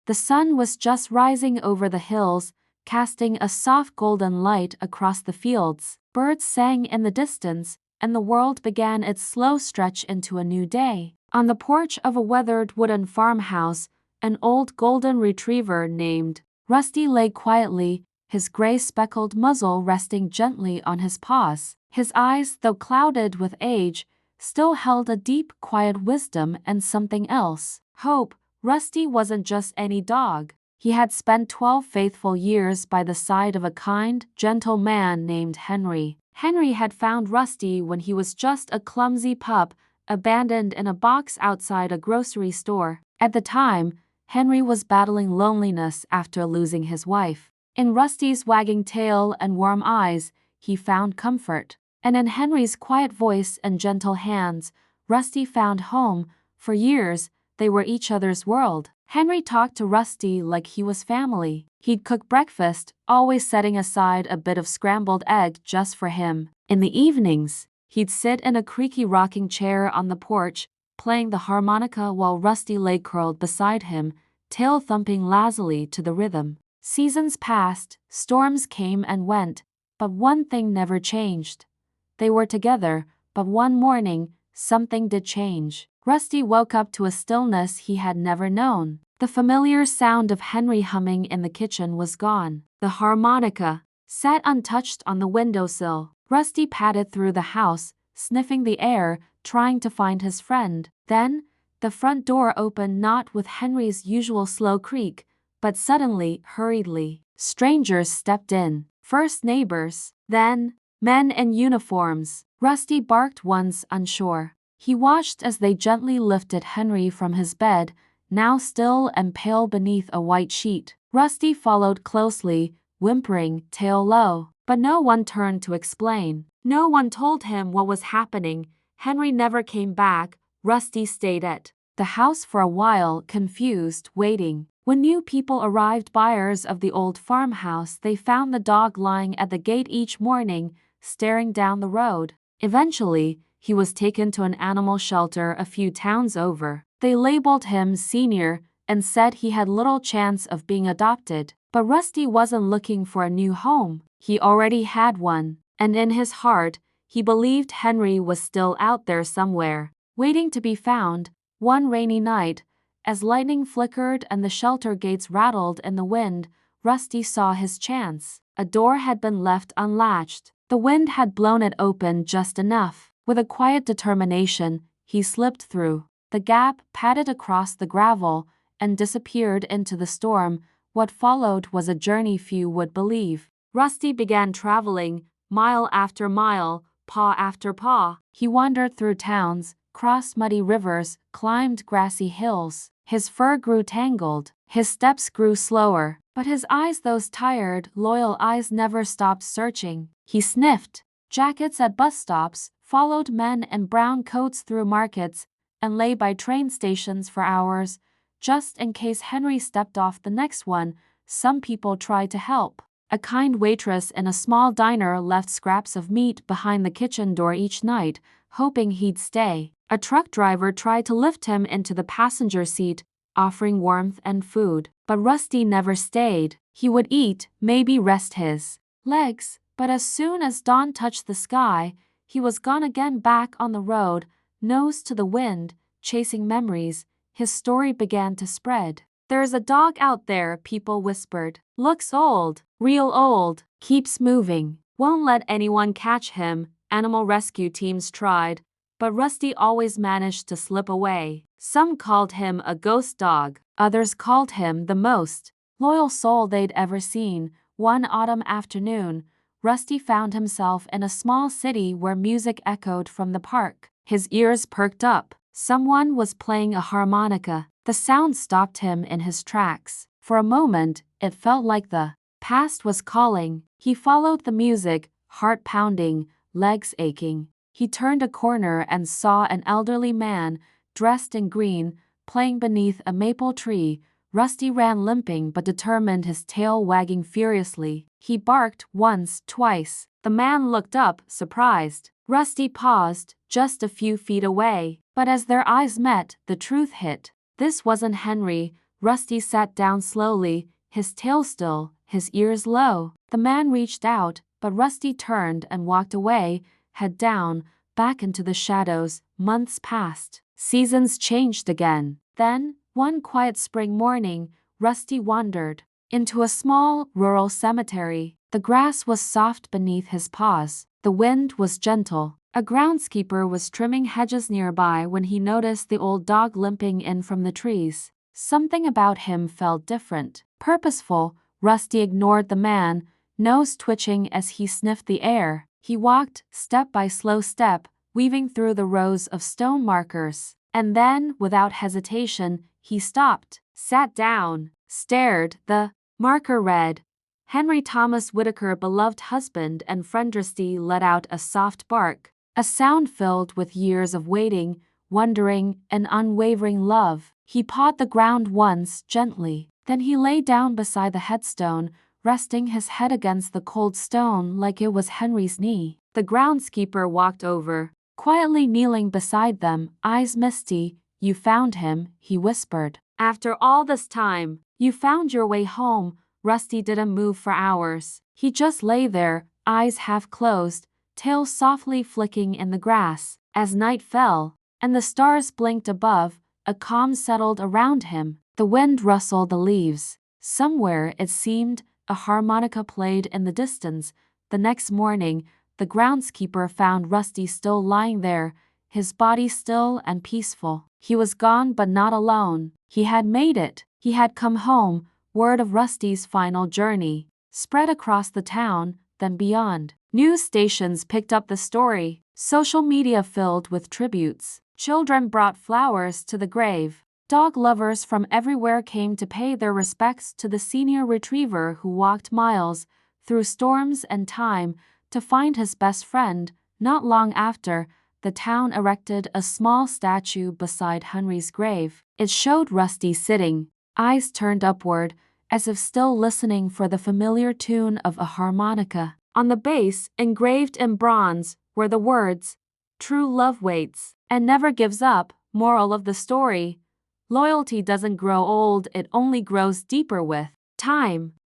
The sun was just rising over the hills, casting a soft golden light across the fields. Birds sang in the distance, and the world began its slow stretch into a new day. On the porch of a weathered wooden farmhouse, an old golden retriever named Rusty lay quietly, his gray speckled muzzle resting gently on his paws. His eyes, though clouded with age, still held a deep, quiet wisdom and something else, hope. Rusty wasn't just any dog. He had spent 12 faithful years by the side of a kind, gentle man named Henry. Henry had found Rusty when he was just a clumsy pup, abandoned in a box outside a grocery store. At the time, Henry was battling loneliness after losing his wife. In Rusty's wagging tail and warm eyes, he found comfort. And in Henry's quiet voice and gentle hands, Rusty found home. For years, they were each other's world. Henry talked to Rusty like he was family. He'd cook breakfast, always setting aside a bit of scrambled egg just for him. In the evenings, he'd sit in a creaky rocking chair on the porch, playing the harmonica while Rusty lay curled beside him, tail thumping lazily to the rhythm. Seasons passed, storms came and went, but one thing never changed. They were together, but one morning, something did change. Rusty woke up to a stillness he had never known. The familiar sound of Henry humming in the kitchen was gone. The harmonica sat untouched on the windowsill. Rusty padded through the house, sniffing the air, trying to find his friend. Then, the front door opened, not with Henry's usual slow creak, but suddenly, hurriedly. Strangers stepped in. First neighbors, then men in uniforms. Rusty barked once, unsure. He watched as they gently lifted Henry from his bed, now still and pale beneath a white sheet. Rusty followed closely, whimpering, tail low. But no one turned to explain. No one told him what was happening. Henry never came back. Rusty stayed at the house for a while, confused, waiting. When new people arrived, buyers of the old farmhouse, they found the dog lying at the gate each morning, staring down the road. Eventually, he was taken to an animal shelter a few towns over. They labeled him Senior and said he had little chance of being adopted. But Rusty wasn't looking for a new home. He already had one. And in his heart, he believed Henry was still out there somewhere, waiting to be found. One rainy night, as lightning flickered and the shelter gates rattled in the wind, Rusty saw his chance. A door had been left unlatched. The wind had blown it open just enough. With a quiet determination, he slipped through the gap, padded across the gravel, and disappeared into the storm. What followed was a journey few would believe. Rusty began traveling, mile after mile, paw after paw. He wandered through towns, crossed muddy rivers, climbed grassy hills. His fur grew tangled, his steps grew slower, but his eyes, those tired, loyal eyes, never stopped searching. He sniffed jackets at bus stops, followed men in brown coats through markets, and lay by train stations for hours, just in case Henry stepped off the next one. Some people tried to help. A kind waitress in a small diner left scraps of meat behind the kitchen door each night, hoping he'd stay. A truck driver tried to lift him into the passenger seat, offering warmth and food. But Rusty never stayed. He would eat, maybe rest his legs, but as soon as dawn touched the sky, he was gone again, back on the road, nose to the wind, chasing memories. His story began to spread. "There's a dog out there," people whispered. "Looks old, real old, keeps moving, won't let anyone catch him." Animal rescue teams tried, but Rusty always managed to slip away. Some called him a ghost dog. Others called him the most loyal soul they'd ever seen. One autumn afternoon, Rusty found himself in a small city where music echoed from the park. His ears perked up. Someone was playing a harmonica. The sound stopped him in his tracks. For a moment, it felt like the past was calling. He followed the music, heart pounding, legs aching. He turned a corner and saw an elderly man, dressed in green, playing beneath a maple tree. Rusty ran, limping but determined, his tail wagging furiously. He barked once, twice. The man looked up, surprised. Rusty paused, just a few feet away. But as their eyes met, the truth hit. This wasn't Henry, Rusty sat down slowly, his tail still, his ears low. The man reached out, but Rusty turned and walked away, head down, back into the shadows. Months passed. Seasons changed again. Then, one quiet spring morning, Rusty wandered into a small, rural cemetery. The grass was soft beneath his paws. The wind was gentle. A groundskeeper was trimming hedges nearby when he noticed the old dog limping in from the trees. Something about him felt different. Purposeful, Rusty ignored the man, nose twitching as he sniffed the air. He walked, step by slow step, weaving through the rows of stone markers. And then, without hesitation, he stopped, sat down, stared. The marker read, Henry Thomas Whitaker, beloved husband and friend. Rusty let out a soft bark, a sound filled with years of waiting, wondering, and unwavering love. He pawed the ground once, gently. Then he lay down beside the headstone, resting his head against the cold stone like it was Henry's knee. The groundskeeper walked over, quietly kneeling beside them, eyes misty. You found him, he whispered. After all this time, you found your way home. Rusty didn't move for hours. He just lay there, eyes half closed, tail softly flicking in the grass. As night fell, and the stars blinked above, a calm settled around him. The wind rustled the leaves. Somewhere, it seemed, a harmonica played in the distance. The next morning, the groundskeeper found Rusty still lying there, his body still and peaceful. He was gone but not alone. He had made it. He had come home. Word of Rusty's final journey spread across the town, then beyond. News stations picked up the story. Social media filled with tributes. Children brought flowers to the grave. Dog lovers from everywhere came to pay their respects to the senior retriever who walked miles through storms and time to find his best friend. Not long after, the town erected a small statue beside Henry's grave. It showed Rusty sitting, eyes turned upward, as if still listening for the familiar tune of a harmonica. On the base, engraved in bronze, were the words, "True love waits and never gives up." Moral of the story: loyalty doesn't grow old, it only grows deeper with time.